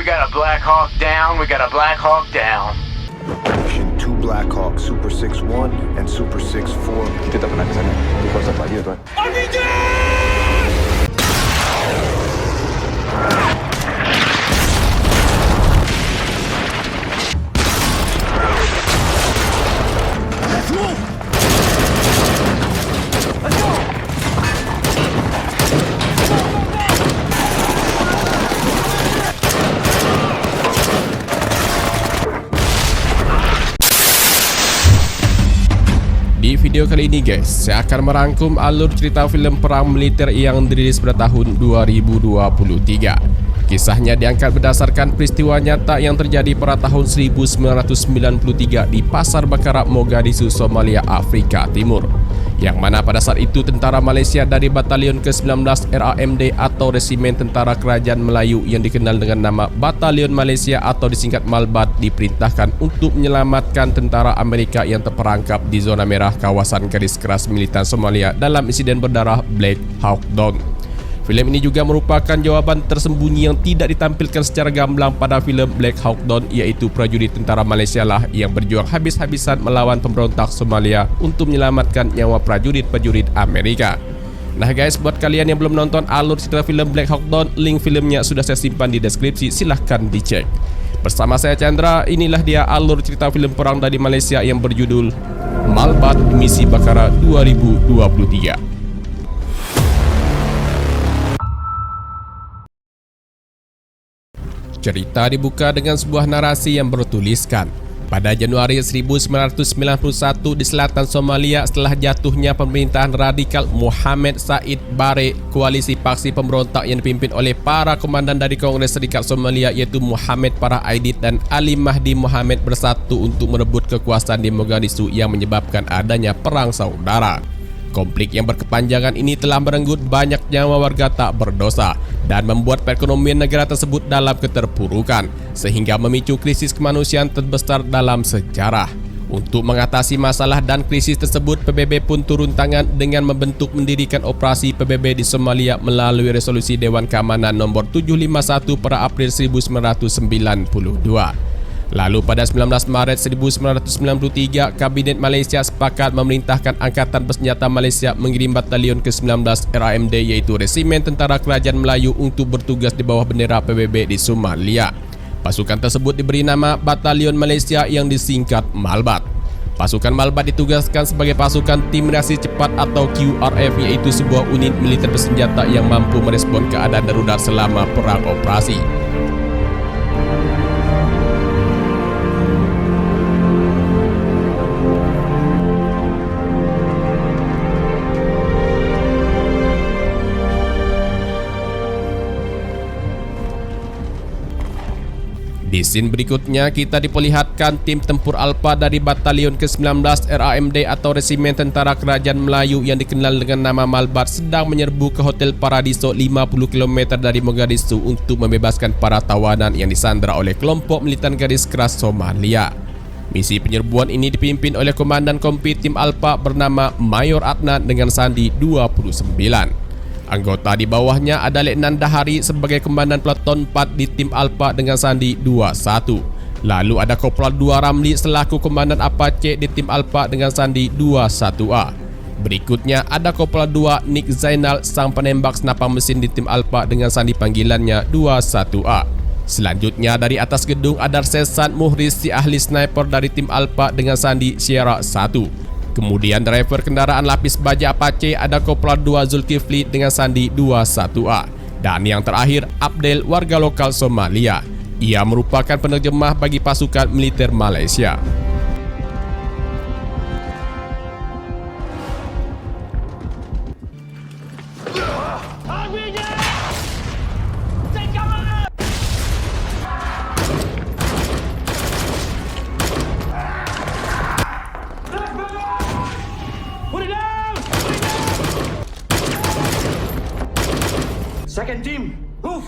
We got a Black Hawk down. We got a Black Hawk down. Action 2 Black Hawk, Super 6-1 and Super 6-4. Kita tak pernah ke sana. Itu kuasa Pak dia, Tuan. Di video kali ini guys, saya akan merangkum alur cerita filem perang militer yang dirilis pada tahun 2023. Kisahnya diangkat berdasarkan peristiwa nyata yang terjadi pada tahun 1993 di Pasar Bakarak, Mogadishu, Somalia, Afrika Timur. Yang mana pada saat itu tentara Malaysia dari Batalion ke-19 RAMD atau Resimen Tentara Kerajaan Melayu yang dikenal dengan nama Batalion Malaysia atau disingkat Malbat diperintahkan untuk menyelamatkan tentara Amerika yang terperangkap di zona merah kawasan garis keras militan Somalia dalam insiden berdarah Black Hawk Down. Filem ini juga merupakan jawaban tersembunyi yang tidak ditampilkan secara gamblang pada filem Black Hawk Down, iaitu prajurit tentara Malaysia lah yang berjuang habis-habisan melawan pemberontak Somalia untuk menyelamatkan nyawa prajurit-prajurit Amerika. Nah guys, buat kalian yang belum nonton alur cerita filem Black Hawk Down, link filmnya sudah saya simpan di deskripsi, silahkan dicek. Bersama saya Chandra, inilah dia alur cerita filem perang dari Malaysia yang berjudul Malbat Misi Bakarak 2023. Cerita dibuka dengan sebuah narasi yang bertuliskan, pada Januari 1991 di selatan Somalia setelah jatuhnya pemerintahan radikal Mohamed Said Barre, koalisi paksi pemberontak yang dipimpin oleh para komandan dari Kongres Serikat Somalia yaitu Mohamed Farah Aidid dan Ali Mahdi Mohamed bersatu untuk merebut kekuasaan di Mogadishu yang menyebabkan adanya perang saudara. Konflik yang berkepanjangan ini telah merenggut banyak nyawa warga tak berdosa dan membuat perekonomian negara tersebut dalam keterpurukan, sehingga memicu krisis kemanusiaan terbesar dalam sejarah. Untuk mengatasi masalah dan krisis tersebut, PBB pun turun tangan dengan mendirikan operasi PBB di Somalia melalui resolusi Dewan Keamanan nomor 751 pada April 1992. Lalu pada 19 Maret 1993, Kabinet Malaysia sepakat memerintahkan Angkatan Bersenjata Malaysia mengirim Batalion ke-19 RAMD yaitu Resimen Tentara Kerajaan Melayu untuk bertugas di bawah bendera PBB di Somalia. Pasukan tersebut diberi nama Batalion Malaysia yang disingkat Malbat. Pasukan Malbat ditugaskan sebagai pasukan tim reaksi cepat atau QRF, yaitu sebuah unit militer bersenjata yang mampu merespon keadaan darurat selama perang operasi. Di scene berikutnya kita diperlihatkan tim tempur Alpha dari Batalion ke-19 RAMD atau Resimen Tentara Kerajaan Melayu yang dikenal dengan nama Malbat sedang menyerbu ke Hotel Paradiso 50 km dari Mogadishu untuk membebaskan para tawanan yang disandra oleh kelompok militan garis keras Somalia. Misi penyerbuan ini dipimpin oleh Komandan Kompi Tim Alpha bernama Mayor Adnan dengan sandi 29. Anggota di bawahnya ada Letnan Dahari sebagai Komandan Peleton 4 di Tim Alpha dengan sandi 21. Lalu ada Kopral 2 Ramli selaku Komandan Apache di Tim Alpha dengan sandi 21A. Berikutnya ada Kopral 2 Nick Zainal sang penembak senapang mesin di Tim Alpha dengan sandi panggilannya 21A. Selanjutnya dari atas gedung ada Sersan Muhriz si ahli sniper dari Tim Alpha dengan sandi Sierra 1. Kemudian driver kendaraan lapis baja Apache ada Kopral 2 Zulkifli dengan sandi 21A. Dan yang terakhir Abdel, warga lokal Somalia. Ia merupakan penerjemah bagi pasukan militer Malaysia. Second team, move!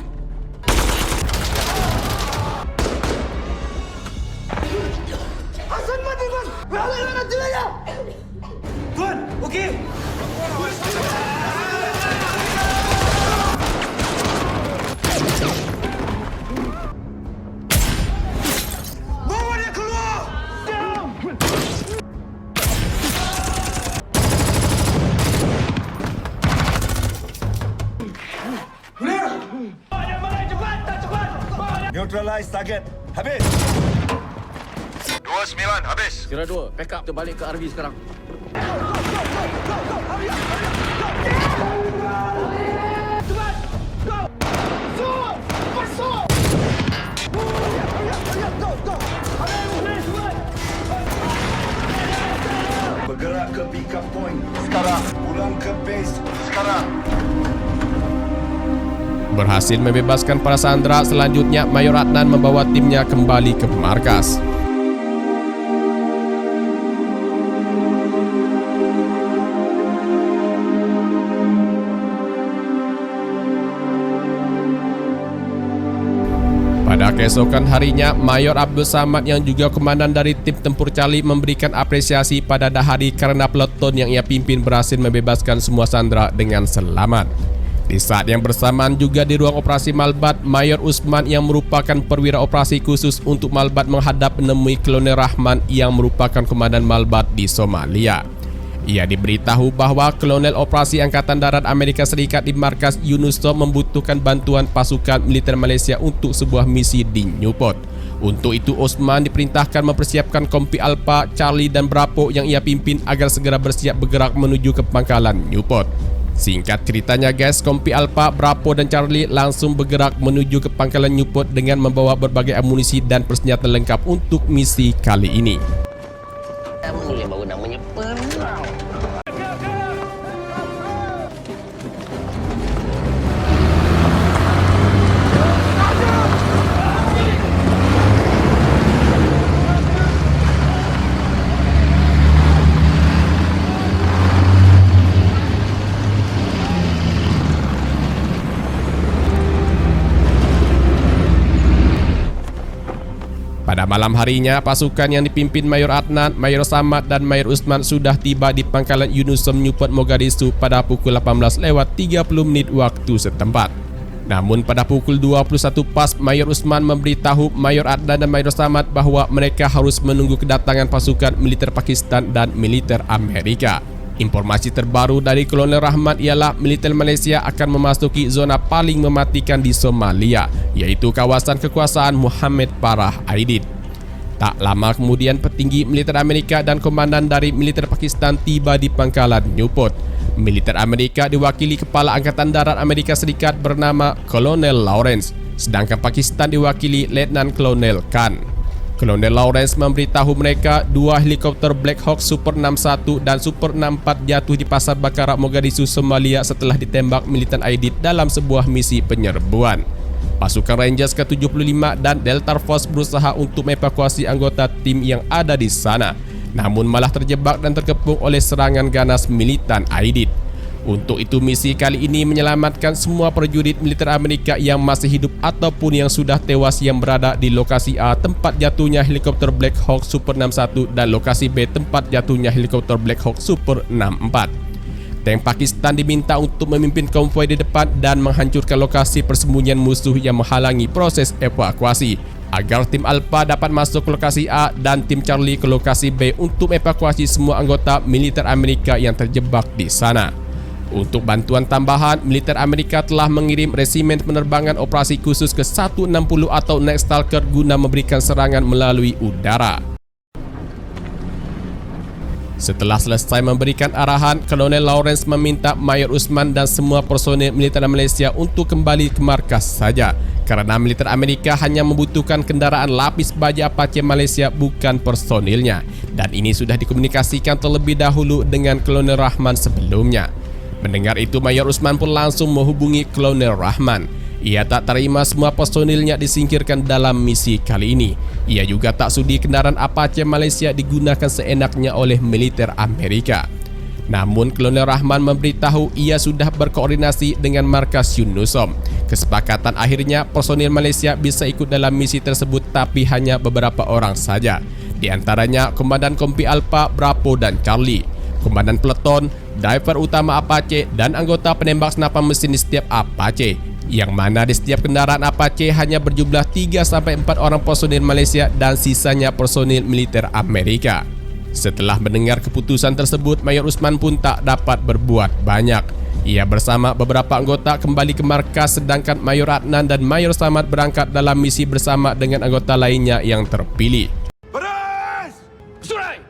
Neutralize target. Habis. 29, habis. Kira 2, pack up, kita balik ke RV sekarang. Bergerak ke pick-up point. Sekarang. Pulang ke base. Sekarang. Berhasil membebaskan para sandera, selanjutnya Mayor Adnan membawa timnya kembali ke markas. Pada keesokan harinya, Mayor Abdul Samad yang juga komandan dari tim tempur Charlie memberikan apresiasi pada Dahari karena peleton yang ia pimpin berhasil membebaskan semua sandera dengan selamat. Di saat yang bersamaan juga di ruang operasi Malbat, Mayor Usman yang merupakan perwira operasi khusus untuk Malbat menghadap menemui Kolonel Rahman yang merupakan komandan Malbat di Somalia. Ia diberitahu bahwa Kolonel Operasi Angkatan Darat Amerika Serikat di markas UNUSOM membutuhkan bantuan pasukan militer Malaysia untuk sebuah misi di Newport. Untuk itu Osman diperintahkan mempersiapkan kompi Alpha, Charlie dan Bravo yang ia pimpin agar segera bersiap bergerak menuju ke pangkalan Newport. Singkat ceritanya guys, kompi Alpha, Bravo dan Charlie langsung bergerak menuju ke pangkalan Newport dengan membawa berbagai amunisi dan persenjataan lengkap untuk misi kali ini. Pada malam harinya, pasukan yang dipimpin Mayor Adnan, Mayor Samad dan Mayor Usman sudah tiba di pangkalan UNUSOM Newport Mogadishu pada pukul 18:30 waktu setempat. Namun pada pukul 21 pas, Mayor Usman memberitahu Mayor Adnan dan Mayor Samad bahwa mereka harus menunggu kedatangan pasukan militer Pakistan dan militer Amerika. Informasi terbaru dari Kolonel Rahmat ialah militer Malaysia akan memasuki zona paling mematikan di Somalia, yaitu kawasan kekuasaan Muhammad Farah Aidid. Tak lama kemudian petinggi militer Amerika dan komandan dari militer Pakistan tiba di pangkalan Newport. Militer Amerika diwakili Kepala Angkatan Darat Amerika Serikat bernama Kolonel Lawrence, sedangkan Pakistan diwakili Letnan Kolonel Khan. Kolonel Lawrence memberitahu mereka 2 helikopter Black Hawk Super 61 dan Super 64 jatuh di Pasar Bakarak Mogadishu, Somalia setelah ditembak militan Aidid dalam sebuah misi penyerbuan. Pasukan Rangers ke-75 dan Delta Force berusaha untuk mengevakuasi anggota tim yang ada di sana, namun malah terjebak dan terkepung oleh serangan ganas militan Aidid. Untuk itu misi kali ini menyelamatkan semua prajurit militer Amerika yang masih hidup ataupun yang sudah tewas yang berada di lokasi A tempat jatuhnya helikopter Black Hawk Super 61 dan lokasi B tempat jatuhnya helikopter Black Hawk Super 64. Tank Pakistan diminta untuk memimpin konvoi di depan dan menghancurkan lokasi persembunyian musuh yang menghalangi proses evakuasi, agar tim Alpha dapat masuk ke lokasi A dan tim Charlie ke lokasi B untuk evakuasi semua anggota militer Amerika yang terjebak di sana. Untuk bantuan tambahan, militer Amerika telah mengirim resimen penerbangan operasi khusus ke-160 atau Night Stalker guna memberikan serangan melalui udara. Setelah selesai memberikan arahan, Kolonel Lawrence meminta Mayor Usman dan semua personel militer Malaysia untuk kembali ke markas saja, karena militer Amerika hanya membutuhkan kendaraan lapis baja Apache Malaysia, bukan personilnya, dan ini sudah dikomunikasikan terlebih dahulu dengan Kolonel Rahman sebelumnya. Mendengar itu, Mayor Usman pun langsung menghubungi Kolonel Rahman. Ia tak terima semua personilnya disingkirkan dalam misi kali ini. Ia juga tak sudi kendaraan Apache Malaysia digunakan seenaknya oleh militer Amerika. Namun Kolonel Rahman memberitahu ia sudah berkoordinasi dengan markas UNUSOM. Kesepakatan akhirnya personil Malaysia bisa ikut dalam misi tersebut, tapi hanya beberapa orang saja. Di antaranya Komandan Kompi Alpha, Bravo dan Charlie, Komandan Peleton, driver utama Apache, dan anggota penembak senapan mesin di setiap Apache, yang mana di setiap kendaraan Apache hanya berjumlah 3-4 orang personil Malaysia dan sisanya personil militer Amerika. Setelah mendengar keputusan tersebut, Mayor Usman pun tak dapat berbuat banyak. Ia bersama beberapa anggota kembali ke markas sedangkan Mayor Adnan dan Mayor Samad berangkat dalam misi bersama dengan anggota lainnya yang terpilih. Beres! Surai!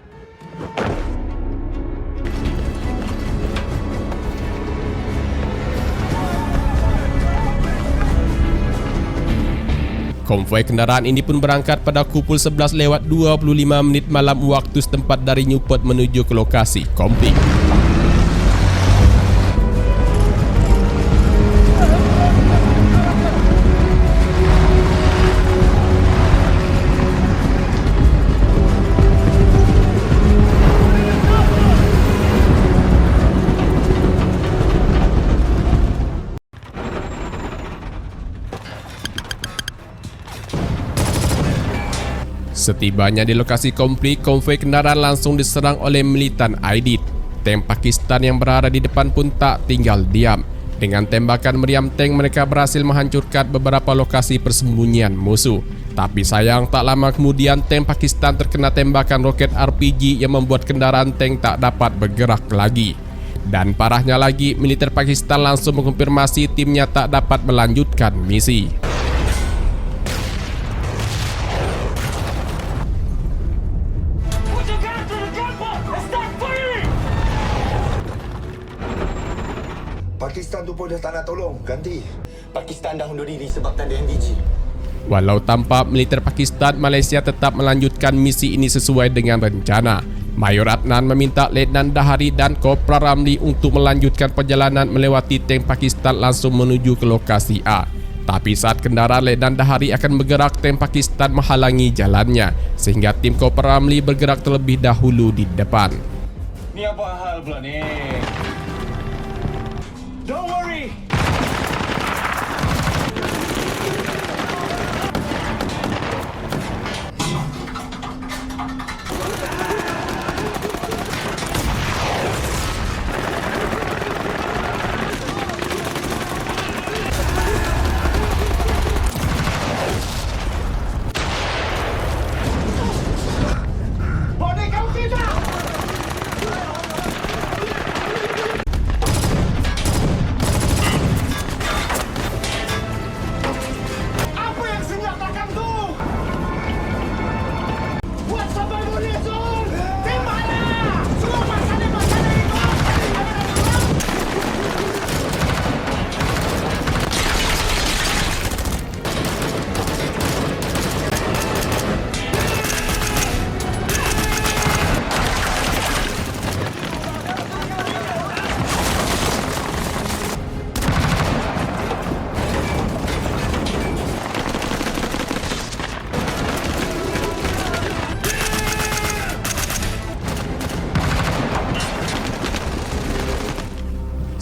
Konvoi kendaraan ini pun berangkat pada pukul 11:25 malam waktu setempat dari Newport menuju ke lokasi konflik. Setibanya di lokasi konflik, konvoi kendaraan langsung diserang oleh militan Aidid. Tank Pakistan yang berada di depan pun tak tinggal diam. Dengan tembakan meriam tank, mereka berhasil menghancurkan beberapa lokasi persembunyian musuh. Tapi sayang, tak lama kemudian tank Pakistan terkena tembakan roket RPG yang membuat kendaraan tank tak dapat bergerak lagi. Dan parahnya lagi, militer Pakistan langsung mengkonfirmasi timnya tak dapat melanjutkan misi. Pakistan tu pun dah tak nak tolong. Ganti. Pakistan dah undur diri sebab tak ada MDG. Walau tanpa militer Pakistan, Malaysia tetap melanjutkan misi ini sesuai dengan rencana. Mayor Adnan meminta Letnan Dahari dan Kopral Ramli untuk melanjutkan perjalanan melewati tank Pakistan langsung menuju ke lokasi A. Tapi saat kendaraan Letnan Dahari akan bergerak, tank Pakistan menghalangi jalannya, sehingga tim Kopral Ramli bergerak terlebih dahulu di depan. Ni apa hal pula ni? Don't worry.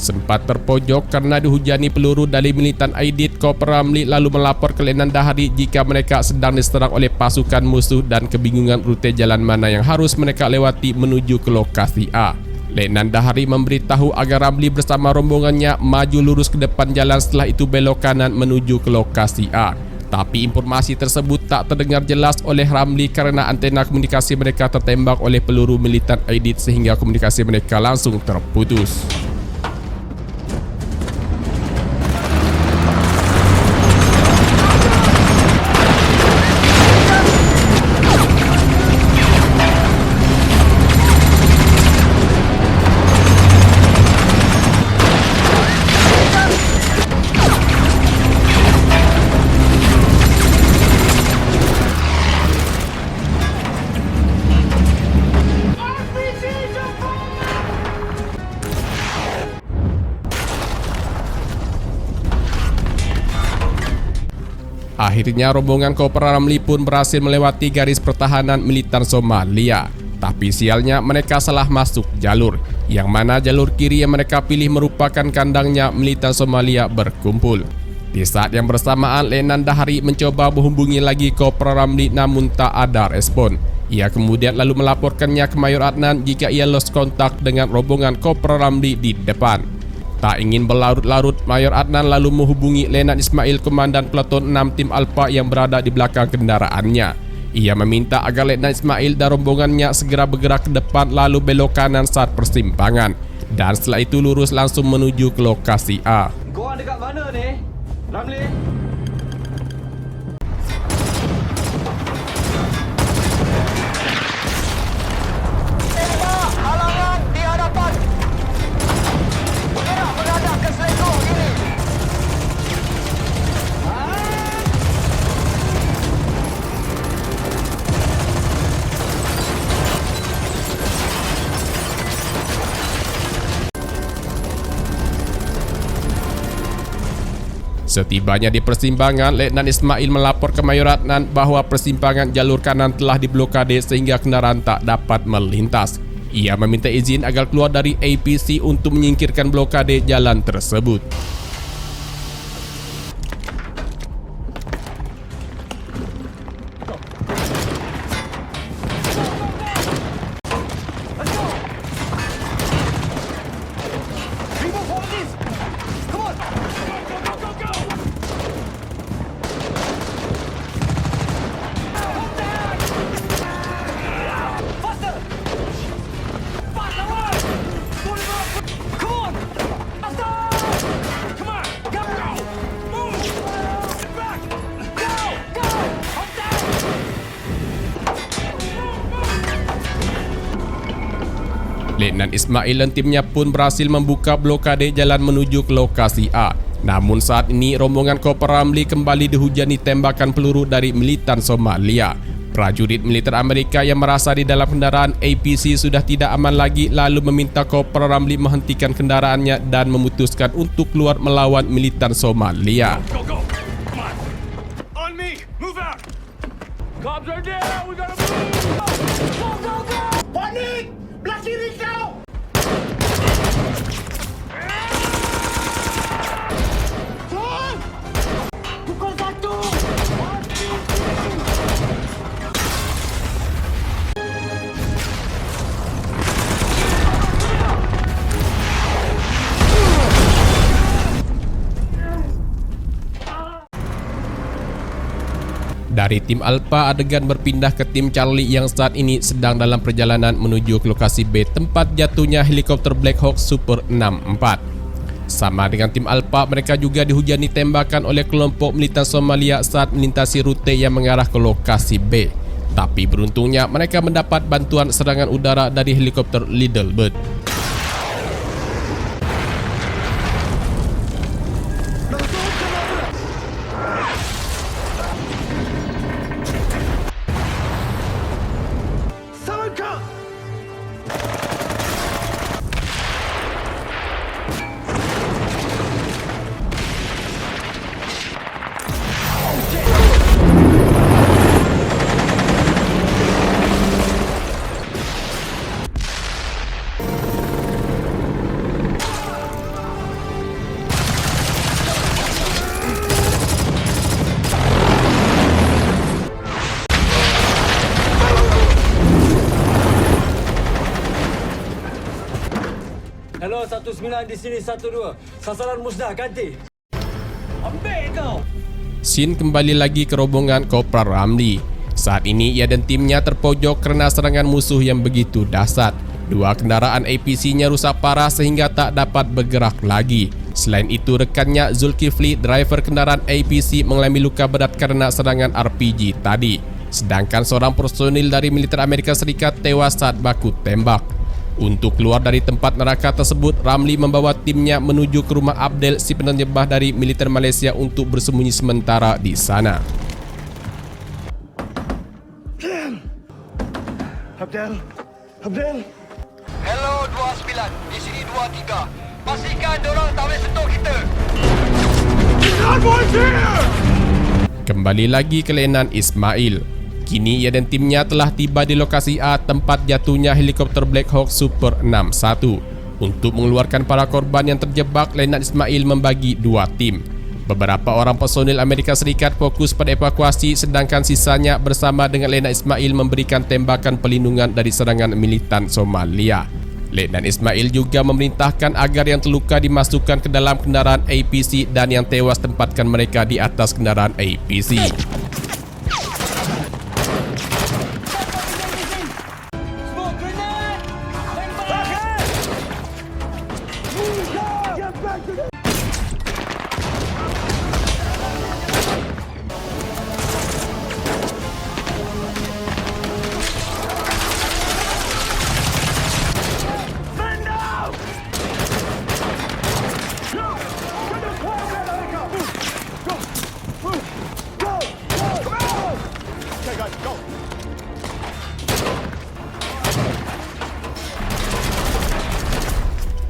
Sempat terpojok karena dihujani peluru dari militan Aidid, Kopral Ramli lalu melapor ke Letnan Dahari jika mereka sedang diserang oleh pasukan musuh dan kebingungan rute jalan mana yang harus mereka lewati menuju ke lokasi A. Letnan Dahari memberitahu agar Ramli bersama rombongannya maju lurus ke depan jalan, setelah itu belok kanan menuju ke lokasi A. Tapi informasi tersebut tak terdengar jelas oleh Ramli karena antena komunikasi mereka tertembak oleh peluru militan Aidid sehingga komunikasi mereka langsung terputus. Akhirnya rombongan Kopral Ramli pun berhasil melewati garis pertahanan militer Somalia. Tapi sialnya mereka salah masuk jalur, yang mana jalur kiri yang mereka pilih merupakan kandangnya militer Somalia berkumpul. Di saat yang bersamaan, Letnan Dahari mencoba menghubungi lagi Kopral Ramli namun tak ada respon. Ia kemudian lalu melaporkannya ke Mayor Adnan jika ia lost kontak dengan rombongan Kopral Ramli di depan. Tak ingin berlarut-larut, Mayor Adnan lalu menghubungi Letnan Ismail, Komandan Peleton 6 Tim Alpha yang berada di belakang kendaraannya. Ia meminta agar Letnan Ismail dan rombongannya segera bergerak ke depan lalu belok kanan saat persimpangan. dan setelah itu lurus langsung menuju ke lokasi A. Korang dekat mana ni? Ramli? Setibanya di persimpangan, Letnan Ismail melapor ke Mayor Adnan bahwa persimpangan jalur kanan telah diblokade sehingga kendaraan tak dapat melintas. Ia meminta izin agar keluar dari APC untuk menyingkirkan blokade jalan tersebut. Letnan Ismail dan timnya pun berhasil membuka blokade jalan menuju ke lokasi A. Namun saat ini rombongan Kopral Ramli kembali dihujani tembakan peluru dari militan Somalia. Prajurit militer Amerika yang merasa di dalam kendaraan APC sudah tidak aman lagi lalu meminta Kopral Ramli menghentikan kendaraannya dan memutuskan untuk keluar melawan militan Somalia. Go, go! Come on! On me! Move out! Cops are down! We gotta move! Go, go, go! Panik! Belah kiri kau! Pukul 1! Dari tim Alpha, adegan berpindah ke tim Charlie yang saat ini sedang dalam perjalanan menuju ke lokasi B tempat jatuhnya helikopter Black Hawk Super 64. Sama dengan tim Alpha, mereka juga dihujani tembakan oleh kelompok militan Somalia saat melintasi rute yang mengarah ke lokasi B. Tapi beruntungnya mereka mendapat bantuan serangan udara dari helikopter Little Bird. Hello, 19 di sini 12. Sasaran musnah, ganti. Ambil kau. Scene kembali lagi ke rombongan Kopral Ramli. Saat ini ia dan timnya terpojok karena serangan musuh yang begitu dahsyat. Dua kendaraan APC-nya rusak parah sehingga tak dapat bergerak lagi. Selain itu, rekannya Zulkifli, driver kendaraan APC, mengalami luka berat karena serangan RPG tadi. Sedangkan seorang personil dari militer Amerika Serikat tewas saat baku tembak. Untuk keluar dari tempat neraka tersebut, Ramli membawa timnya menuju ke rumah Abdel, si penerjemah dari militer Malaysia, untuk bersembunyi sementara di sana. Abdel! Hello 29, di sini 23. Pastikan dorang tak boleh sentuh kita. Kembali lagi ke Letnan Ismail. Kini ia dan timnya telah tiba di lokasi A tempat jatuhnya helikopter Black Hawk Super 61. Untuk mengeluarkan para korban yang terjebak, Letnan Ismail membagi dua tim. Beberapa orang personil Amerika Serikat fokus pada evakuasi, sedangkan sisanya bersama dengan Letnan Ismail memberikan tembakan pelindungan dari serangan militan Somalia. Letnan Ismail juga memerintahkan agar yang terluka dimasukkan ke dalam kendaraan APC dan yang tewas tempatkan mereka di atas kendaraan APC.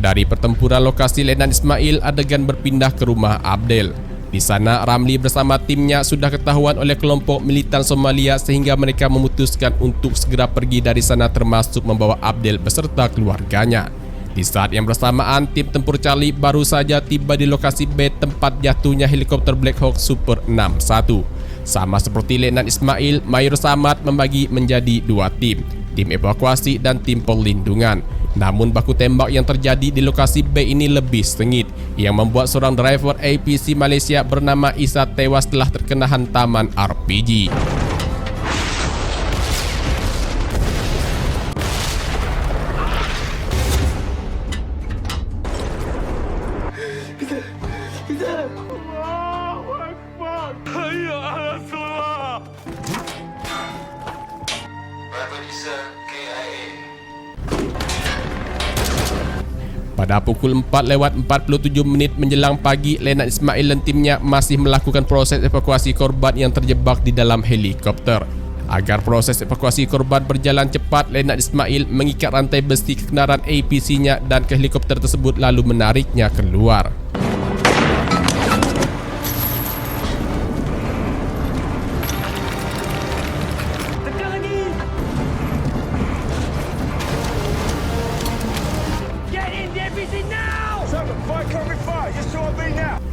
Dari pertempuran lokasi Letnan Ismail, adegan berpindah ke rumah Abdel. Di sana, Ramli bersama timnya sudah ketahuan oleh kelompok militan Somalia sehingga mereka memutuskan untuk segera pergi dari sana termasuk membawa Abdel beserta keluarganya. Di saat yang bersamaan, tim tempur Charlie baru saja tiba di lokasi B tempat jatuhnya helikopter Black Hawk Super 61. Sama seperti Letnan Ismail, Mayor Samad membagi menjadi dua tim evakuasi dan tim perlindungan. Namun baku tembak yang terjadi di lokasi B ini lebih sengit yang membuat seorang driver APC Malaysia bernama Isa tewas setelah terkena hantaman RPG. Pada pukul 4:47 menjelang pagi, Letnan Ismail dan timnya masih melakukan proses evakuasi korban yang terjebak di dalam helikopter. Agar proses evakuasi korban berjalan cepat, Letnan Ismail mengikat rantai besi ke kendaraan APC-nya dan ke helikopter tersebut lalu menariknya keluar.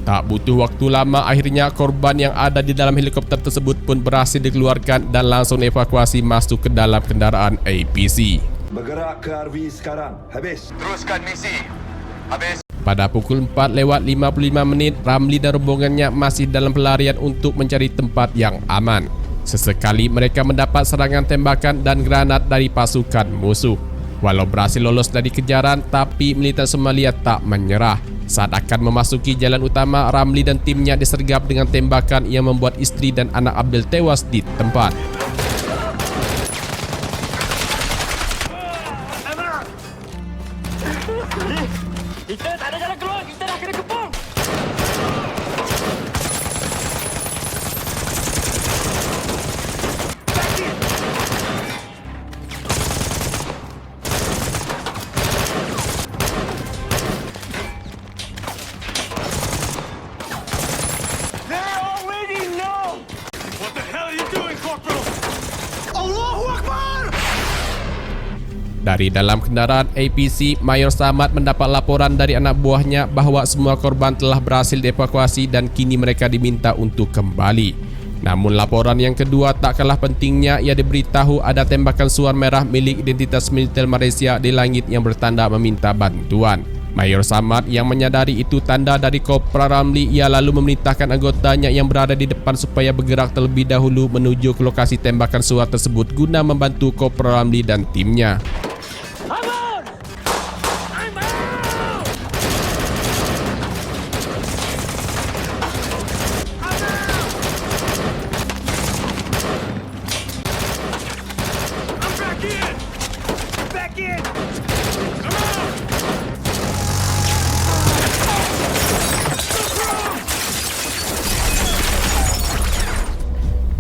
Tak butuh waktu lama, akhirnya korban yang ada di dalam helikopter tersebut pun berhasil dikeluarkan dan langsung evakuasi masuk ke dalam kendaraan APC. Bergerak ke RV sekarang. Habis. Teruskan misi. Habis. Pada pukul 4:55, Ramli dan rombongannya masih dalam pelarian untuk mencari tempat yang aman. Sesekali mereka mendapat serangan tembakan dan granat dari pasukan musuh. Walau berhasil lolos dari kejaran, tapi militan Somalia tak menyerah. Saat akan memasuki jalan utama, Ramli dan timnya disergap dengan tembakan yang membuat istri dan anak Abdel tewas di tempat. Kita tak ada jalan keluar, kita dah kena kepung. Dari dalam kendaraan APC, Mayor Samad mendapat laporan dari anak buahnya bahwa semua korban telah berhasil dievakuasi dan kini mereka diminta untuk kembali. Namun laporan yang kedua tak kalah pentingnya, ia diberitahu ada tembakan suar merah milik identitas militer Malaysia di langit yang bertanda meminta bantuan. Mayor Samad yang menyadari itu tanda dari Kopral Ramli, ia lalu memerintahkan anggotanya yang berada di depan supaya bergerak terlebih dahulu menuju ke lokasi tembakan suar tersebut guna membantu Kopral Ramli dan timnya.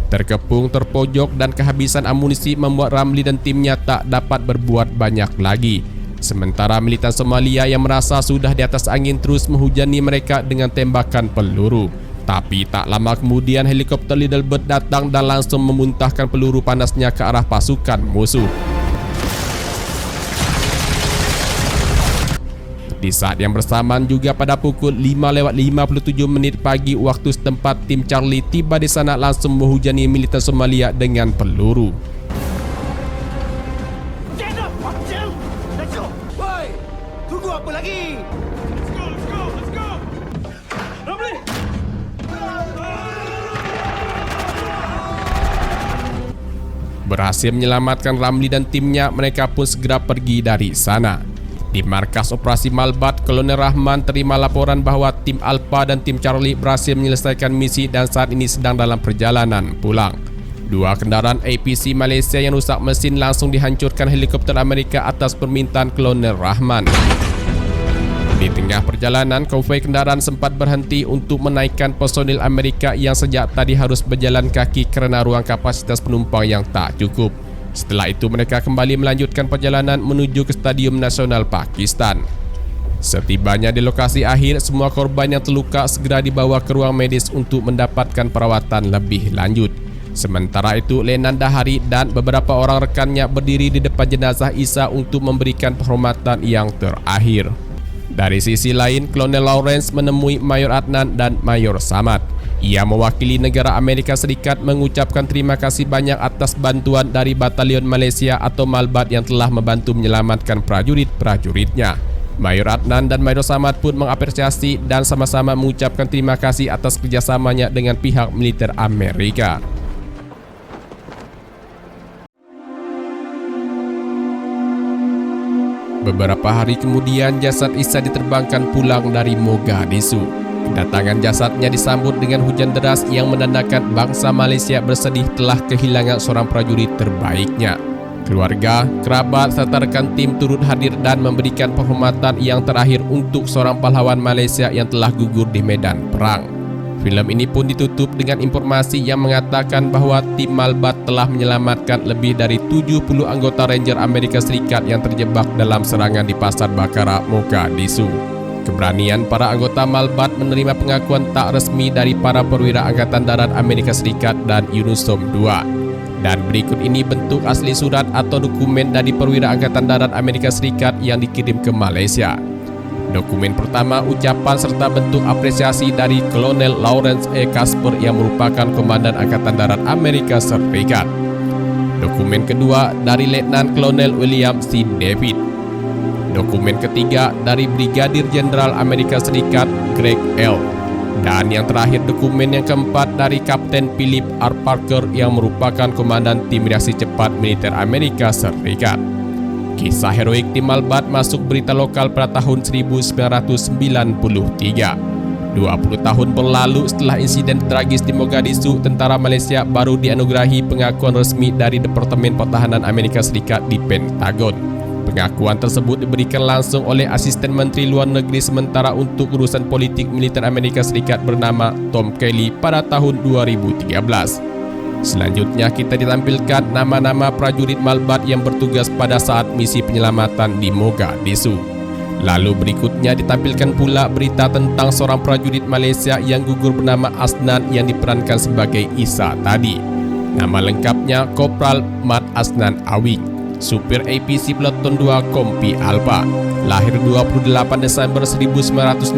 Terkepung, terpojok dan kehabisan amunisi membuat Ramli dan timnya tak dapat berbuat banyak lagi. Sementara militan Somalia yang merasa sudah di atas angin terus menghujani mereka dengan tembakan peluru. Tapi tak lama kemudian helikopter Little Bird datang dan langsung memuntahkan peluru panasnya ke arah pasukan musuh. Di saat yang bersamaan juga pada pukul 5:57 pagi waktu setempat, tim Charlie tiba di sana langsung menghujani militan Somalia dengan peluru. Tunggu apa lagi? Let's go. Ramli! Berhasil menyelamatkan Ramli dan timnya, mereka pun segera pergi dari sana. Di markas operasi Malbat, Kolonel Rahman terima laporan bahwa tim Alpha dan tim Charlie berhasil menyelesaikan misi dan saat ini sedang dalam perjalanan pulang. Dua kendaraan APC Malaysia yang rusak mesin langsung dihancurkan helikopter Amerika atas permintaan Kolonel Rahman. Di tengah perjalanan, konvoi kendaraan sempat berhenti untuk menaikkan personil Amerika yang sejak tadi harus berjalan kaki kerana ruang kapasitas penumpang yang tak cukup. Setelah itu mereka kembali melanjutkan perjalanan menuju ke Stadium Nasional Pakistan. Setibanya di lokasi akhir, semua korban yang terluka segera dibawa ke ruang medis untuk mendapatkan perawatan lebih lanjut. Sementara itu, Lenan Dahari dan beberapa orang rekannya berdiri di depan jenazah Isa untuk memberikan penghormatan yang terakhir. Dari sisi lain, Kolonel Lawrence menemui Mayor Adnan dan Mayor Samad. Ia mewakili negara Amerika Serikat mengucapkan terima kasih banyak atas bantuan dari Batalion Malaysia atau Malbat yang telah membantu menyelamatkan prajurit-prajuritnya. Mayor Adnan dan Mayor Samad pun mengapresiasi dan sama-sama mengucapkan terima kasih atas kerjasamanya dengan pihak militer Amerika. Beberapa hari kemudian, jasad Isa diterbangkan pulang dari Mogadishu. Kedatangan jasadnya disambut dengan hujan deras yang menandakan bangsa Malaysia bersedih telah kehilangan seorang prajurit terbaiknya. Keluarga, kerabat, serta rekan tim turut hadir dan memberikan penghormatan yang terakhir untuk seorang pahlawan Malaysia yang telah gugur di medan perang. Filem ini pun ditutup dengan informasi yang mengatakan bahwa tim Malbat telah menyelamatkan lebih dari 70 anggota Ranger Amerika Serikat yang terjebak dalam serangan di Pasar Bakara, Mogadishu. Keberanian para anggota Malbat menerima pengakuan tak resmi dari para perwira Angkatan Darat Amerika Serikat dan UNUSOM II. Dan berikut ini bentuk asli surat atau dokumen dari perwira Angkatan Darat Amerika Serikat yang dikirim ke Malaysia. Dokumen pertama, ucapan serta bentuk apresiasi dari Kolonel Lawrence E. Casper yang merupakan Komandan Angkatan Darat Amerika Serikat. Dokumen kedua dari Letnan Kolonel William C. David. Dokumen ketiga dari Brigadir Jenderal Amerika Serikat Greg L. Dan yang terakhir, dokumen yang keempat dari Kapten Philip R. Parker yang merupakan Komandan Tim Reaksi Cepat Militer Amerika Serikat. Kisah heroik tim Malbat masuk berita lokal pada tahun 1993. 20 tahun berlalu setelah insiden tragis di Mogadishu, tentara Malaysia baru dianugerahi pengakuan resmi dari Departemen Pertahanan Amerika Serikat di Pentagon. Pengakuan tersebut diberikan langsung oleh Asisten Menteri Luar Negeri Sementara untuk Urusan Politik Militer Amerika Serikat bernama Tom Kelly pada tahun 2013. Selanjutnya kita ditampilkan nama-nama prajurit Malbat yang bertugas pada saat misi penyelamatan di Mogadishu. Lalu berikutnya ditampilkan pula berita tentang seorang prajurit Malaysia yang gugur bernama Asnan yang diperankan sebagai Isa tadi. Nama lengkapnya Kopral Mat Asnan Awik, supir APC Peleton 2 Kompi Alpha. Lahir 28 Desember 1961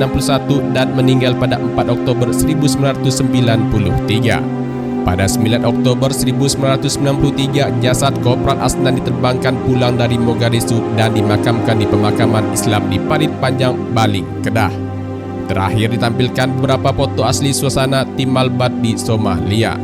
dan meninggal pada 4 Oktober 1993. Pada 9 Oktober 1993, jasad Kopral Asnan diterbangkan pulang dari Mogadishu dan dimakamkan di pemakaman Islam di Parit Panjang, Baling, Kedah. Terakhir ditampilkan beberapa foto asli suasana tim Malbat di Somalia.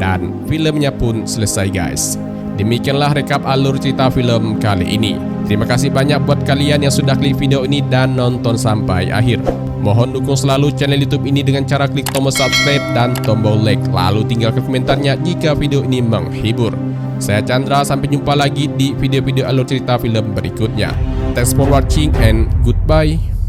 Dan filmnya pun selesai, guys. Demikianlah rekap alur cerita film kali ini. Terima kasih banyak buat kalian yang sudah klik video ini dan nonton sampai akhir. Mohon dukung selalu channel YouTube ini dengan cara klik tombol subscribe dan tombol like. Lalu tinggalkan komentarnya jika video ini menghibur. Saya Chandra, sampai jumpa lagi di video-video alur cerita film berikutnya. Thanks for watching and goodbye.